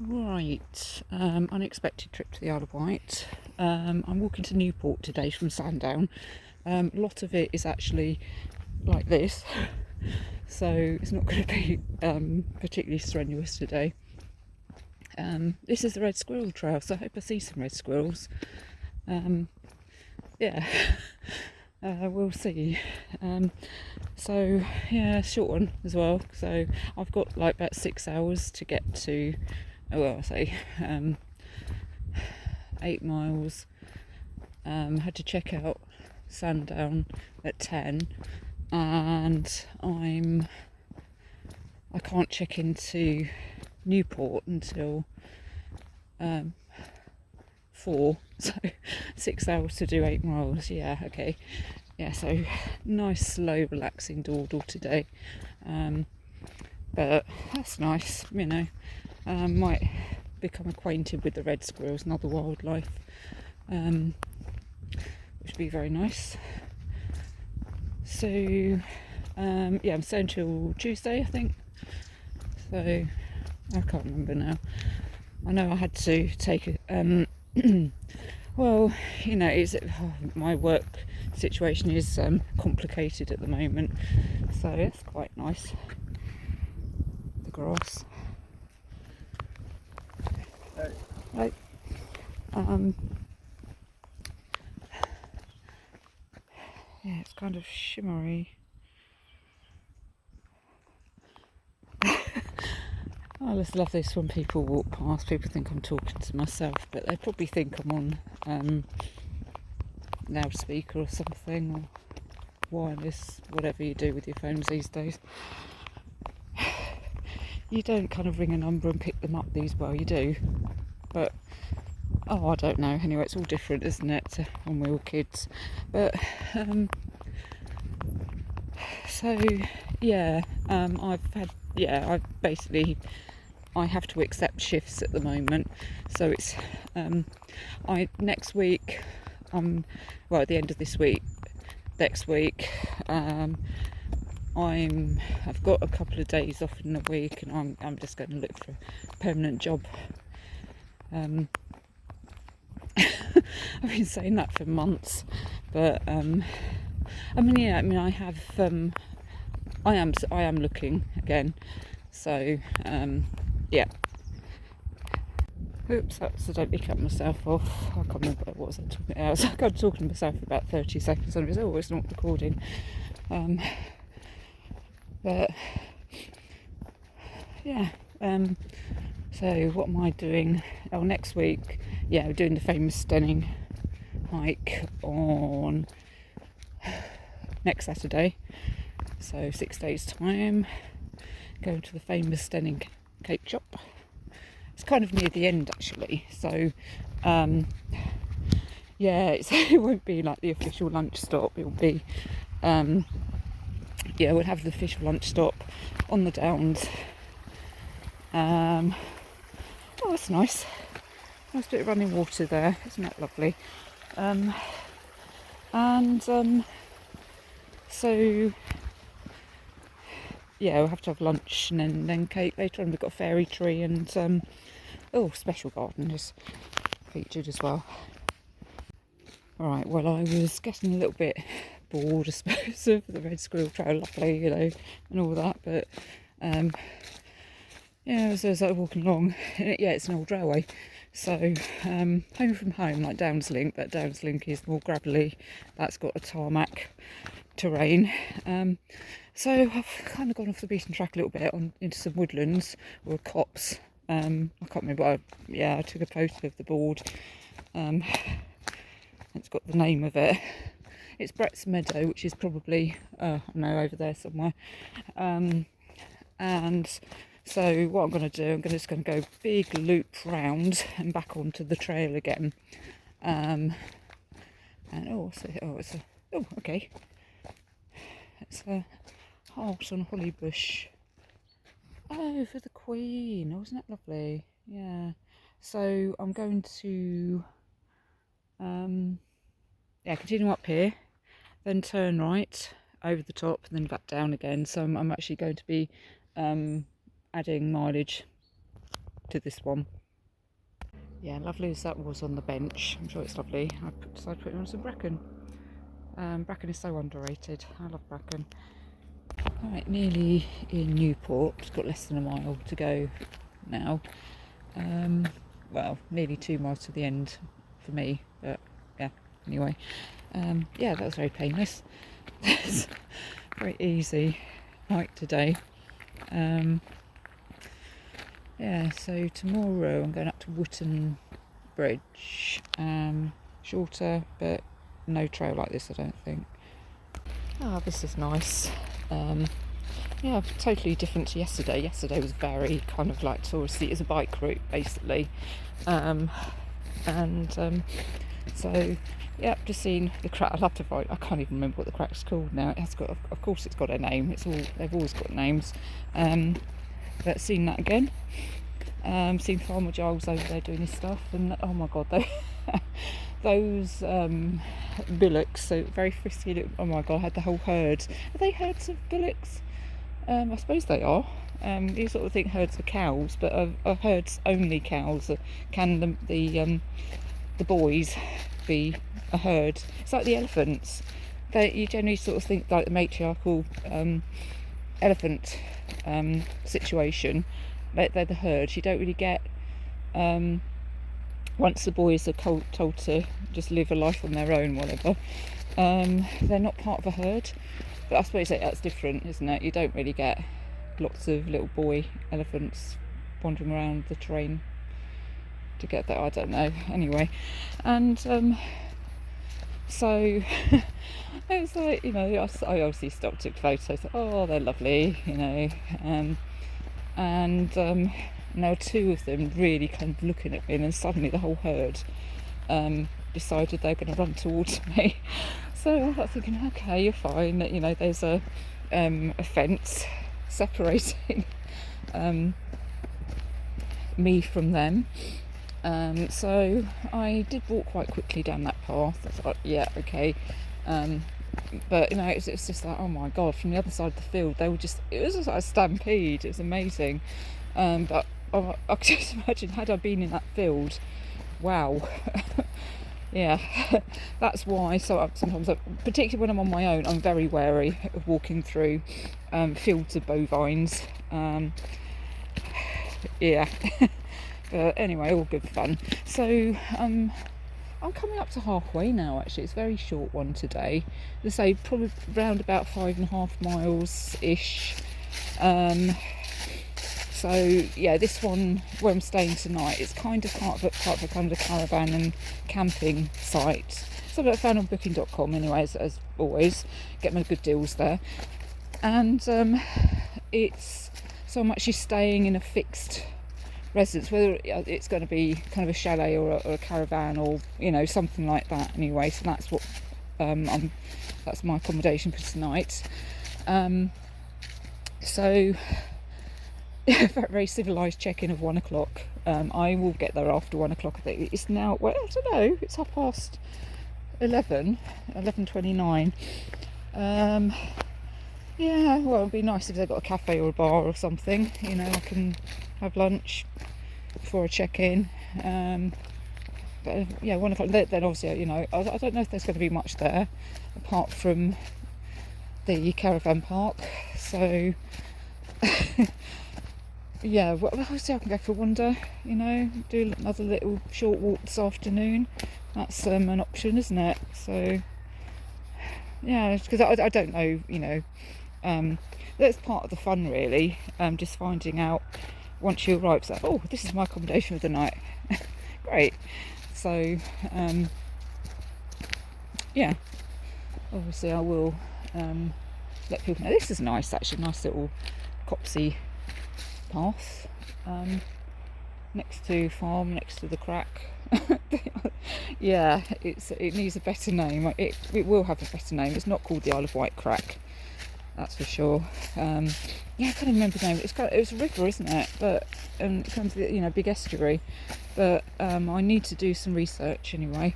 Right, unexpected trip to the Isle of Wight. I'm walking to Newport today from Sandown. A lot of it is actually like this, so it's not going to be particularly strenuous today. This is the Red Squirrel Trail, so I hope I see some red squirrels. Yeah, we'll see. So yeah, short one as well. So I've got like about 6 hours to get to. Well, I say 8 miles. Had to check out Sandown at 10, and I can't check into Newport until 4. So 6 hours to do 8 miles. Yeah, okay. Yeah, so nice, slow, relaxing dawdle today. But that's nice, you know. Might become acquainted with the red squirrels and other wildlife, which would be very nice. So yeah, I'm staying till Tuesday, I think. So I can't remember now. I know I had to take a well, you know, my work situation is complicated at the moment, so it's quite nice. The grass. Right. Yeah, it's kind of shimmery. I just love this when people walk past. People think I'm talking to myself, but they probably think I'm on loudspeaker or something, or wireless, whatever you do with your phones these days. You don't kind of ring a number and pick them up well, you do, but I don't know. Anyway, it's all different, isn't it, to when we were kids? But so yeah, I have to accept shifts at the moment. So it's next week, well, at the end of this week, next week, I've got a couple of days off in the week, and I'm just going to look for a permanent job. I've been saying that for months, but I am looking again. So yeah. Oops, I accidentally cut myself off. I can't remember what was I talking about. I was talking to myself for about 30 seconds and it was, it's not recording. But yeah, so what am I doing? Oh, next week, yeah, we're doing the famous Stenning hike on next Saturday. So 6 days time, going to the famous Stenning cake shop. It's kind of near the end actually, so yeah, it won't be like the official lunch stop. It'll be yeah, we'll have the official lunch stop on the downs. Oh, that's nice. Nice bit of running water there, isn't that lovely? So yeah, we'll have to have lunch and then cake later on. We've got a fairy tree and special garden is featured as well. Alright, well, I was getting a little bit bored, I suppose, of the Red Squirrel Trail, lovely, you know, and all that, but yeah, as I was walking along, yeah, it's an old railway, so home from home, like Downslink, but Downslink is more gravelly, that's got a tarmac terrain, so I've kind of gone off the beaten track a little bit into some woodlands, or a copse. I can't remember, I took a photo of the board. It's got the name of it. It's Brett's Meadow, which is probably, I don't know, over there somewhere. And so what I'm going to do, I'm just going to go big loop round and back onto the trail again. And okay. It's a heart on holly bush. Oh, for the Queen. Oh, isn't that lovely? Yeah. So I'm going to continue up here, then turn right over the top and then back down again. So I'm actually going to be adding mileage to this one. Yeah, lovely as that was on the bench. I'm sure it's lovely. I decided to put it on some bracken. Bracken is so underrated. I love bracken. Right, nearly in Newport. It's got less than a mile to go now. Well, nearly 2 miles to the end for me, but yeah, anyway. Yeah, that was very painless. Very easy hike today. Yeah, so tomorrow I'm going up to Wootton Bridge. Shorter, but no trail like this, I don't think. Oh, this is nice. Yeah, totally different to yesterday. Yesterday was very kind of like touristy. It was a bike route basically, so yeah, just seen the crack. I love to write. I can't even remember what the crack's called now. It has got, of course, it's got a name. They've always got names. But seen that again. Seen Farmer Giles over there doing his stuff, and oh my god, those bullocks, so very frisky. Oh my god, I had the whole herd. Are they herds of bullocks? I suppose they are. You sort of think herds of cows, but are herds only cows? Can the boys be a herd? It's like the elephants. You generally sort of think like the matriarchal elephant situation. They're the herd. You don't really get once the boys are told to just live a life on their own, whatever. They're not part of a herd. But I suppose that's different, isn't it? You don't really get lots of little boy elephants wandering around the terrain to get that. I don't know. Anyway, and so it was like, you know, I obviously stopped, took photos. Oh, they're lovely, you know, and now 2 of them really kind of looking at me, and then suddenly the whole herd decided they're going to run towards me. So I was thinking, okay, you're fine. You know, there's a fence separating me from them. So I did walk quite quickly down that path. I thought, yeah, okay. But you know, it's just like, oh my god, from the other side of the field, it was just like a stampede. It was amazing. But I could just imagine, had I been in that field, wow. Yeah, that's why. So sometimes, particularly when I'm on my own, I'm very wary of walking through fields of bovines. Yeah, but anyway, all good fun. So I'm coming up to halfway now. Actually, it's a very short one today. Let's say probably around about 5.5 miles ish. So yeah, this one where I'm staying tonight, it's kind of part of a kind of a caravan and camping site. So I found on booking.com anyway, as always, get my good deals there. And it's so I'm actually staying in a fixed residence, whether it's going to be kind of a chalet or a caravan or, you know, something like that anyway. So that's what that's my accommodation for tonight. So very civilised check-in of 1 o'clock. I will get there after 1 o'clock. I think it's now, well, I don't know, it's 11:29. Yeah, well, it'd be nice if they've got a cafe or a bar or something, you know, I can have lunch before I check in. But yeah, 1 o'clock, then obviously, you know, I don't know if there's going to be much there apart from the caravan park, so yeah, well, obviously I can go for a wander, you know, do another little short walk this afternoon. That's an option, isn't it? So yeah, because I don't know, you know, that's part of the fun really, just finding out once you arrive, so, oh, this is my accommodation for the night. Great. So yeah, obviously I will let people know. This is nice, actually, nice little Copse path, next to farm, next to the crack. Yeah, it needs a better name. It will have a better name. It's not called the Isle of Wight crack, that's for sure. Yeah, I can't remember the name. It's a river, isn't it? But it comes with, you know, big estuary. But I need to do some research anyway,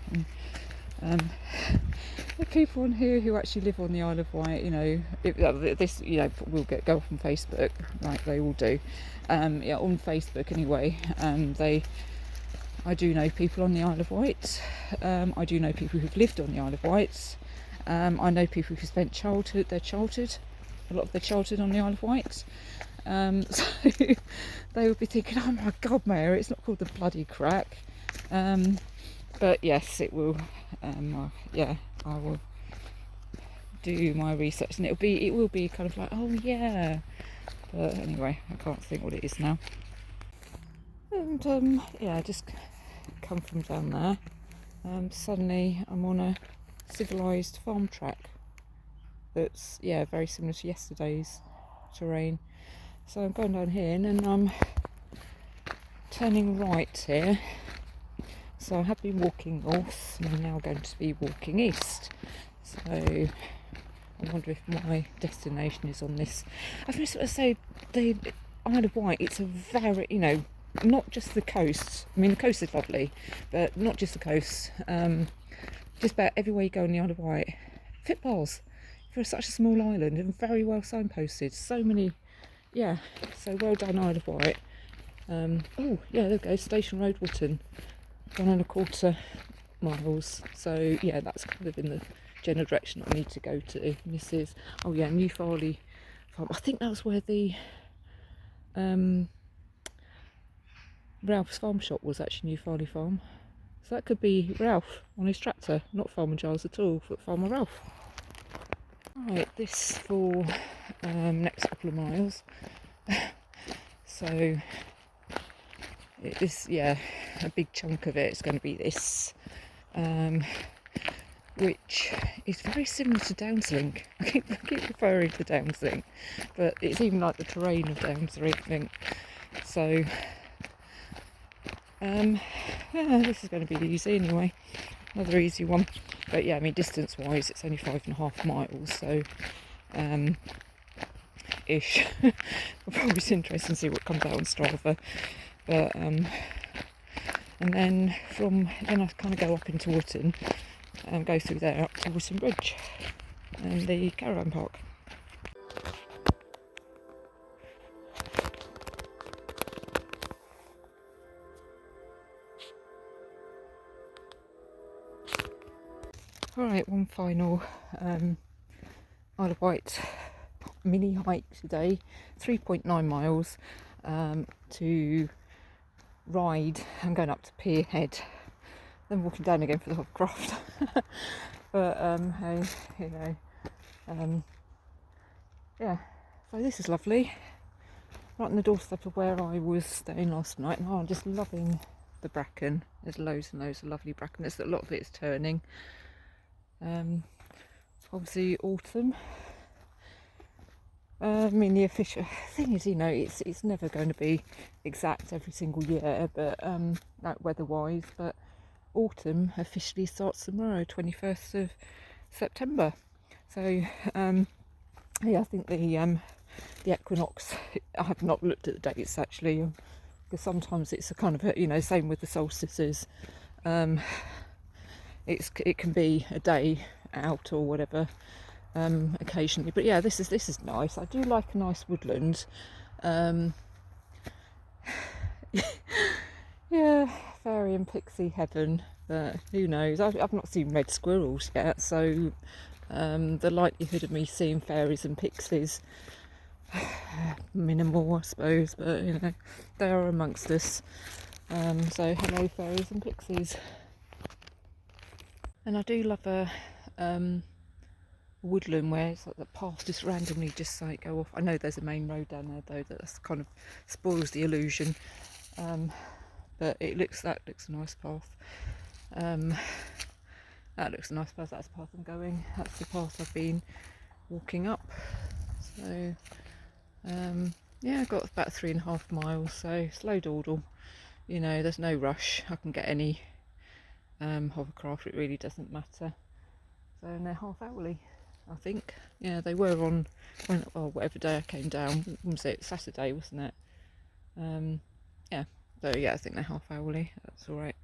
The people on here who actually live on the Isle of Wight, you know, this, you know, will go off on Facebook like they all do. Yeah, on Facebook anyway. I do know people on the Isle of Wight. I do know people who've lived on the Isle of Wight. I know people who spent a lot of their childhood on the Isle of Wight. So they would be thinking, oh my God, Mary, it's not called the bloody crack. But yes, it will. Yeah, I will do my research, and it will be kind of like, oh yeah. But anyway, I can't think what it is now. And yeah, I just come from down there. Suddenly, I'm on a civilised farm track. That's very similar to yesterday's terrain. So I'm going down here, and then I'm turning right here. So I have been walking north, and I'm now going to be walking east. So I wonder if my destination is on this. I was going to say, the Isle of Wight, it's a very, you know, not just the coast. I mean, the coast is lovely, but not just the coast. Just about everywhere you go on the Isle of Wight, footpaths for such a small island, and very well signposted. So many, yeah. So well done, Isle of Wight. Oh yeah, there we go. Station Road, Wootton. 1.25 miles. So yeah, that's kind of in the general direction I need to go to. This is, oh yeah, New Farley Farm. I think that's where the Ralph's farm shop was, actually New Farley Farm. So that could be Ralph on his tractor, not Farmer Giles at all, but Farmer Ralph. Right, this for next couple of miles. So it is, yeah, a big chunk of it is going to be this, which is very similar to Downslink. I keep referring to Downslink, but it's even like the terrain of Downslink, I think. So yeah, this is going to be easy anyway, another easy one. But yeah, I mean, distance wise it's only 5.5 miles, so ish. I'll probably be interested to see what comes out on Strava. But and then I kind of go up into Wootton and go through there up to Wootton Bridge and the caravan park. Alright, one final Isle of Wight mini hike today, 3.9 miles to Ride. I'm going up to Pier Head, then walking down again for the hovercraft. But hey, you know, yeah, so this is lovely, right on the doorstep of where I was staying last night, and I'm just loving the bracken. There's loads and loads of lovely bracken. There's a lot of it is turning. Obviously autumn. I mean, the official thing is, you know, it's never going to be exact every single year, but like weather-wise. But autumn officially starts tomorrow, 21st of September. So yeah, I think the equinox. I have not looked at the dates actually, because sometimes it's a kind of, you know, same with the solstices. It can be a day out or whatever. Occasionally, but yeah, this is nice. I do like a nice woodland. Yeah, fairy and pixie heaven, but who knows? I've not seen red squirrels yet, so the likelihood of me seeing fairies and pixies minimal, I suppose, but you know, they are amongst us. So hello fairies and pixies. And I do love a woodland where it's like the paths just randomly just like go off. I know there's a main road down there though, that's kind of spoils the illusion, but that looks a nice path. That looks a nice path. That's the path I'm going. That's the path I've been walking up. So yeah, I got about 3.5 miles, so slow dawdle, you know, there's no rush. I can get any hovercraft, it really doesn't matter. So, and they're half hourly, I think. Yeah, they were on whatever day I came down. What was it? Saturday, wasn't it? Yeah. So yeah, I think they're half hourly. That's all right.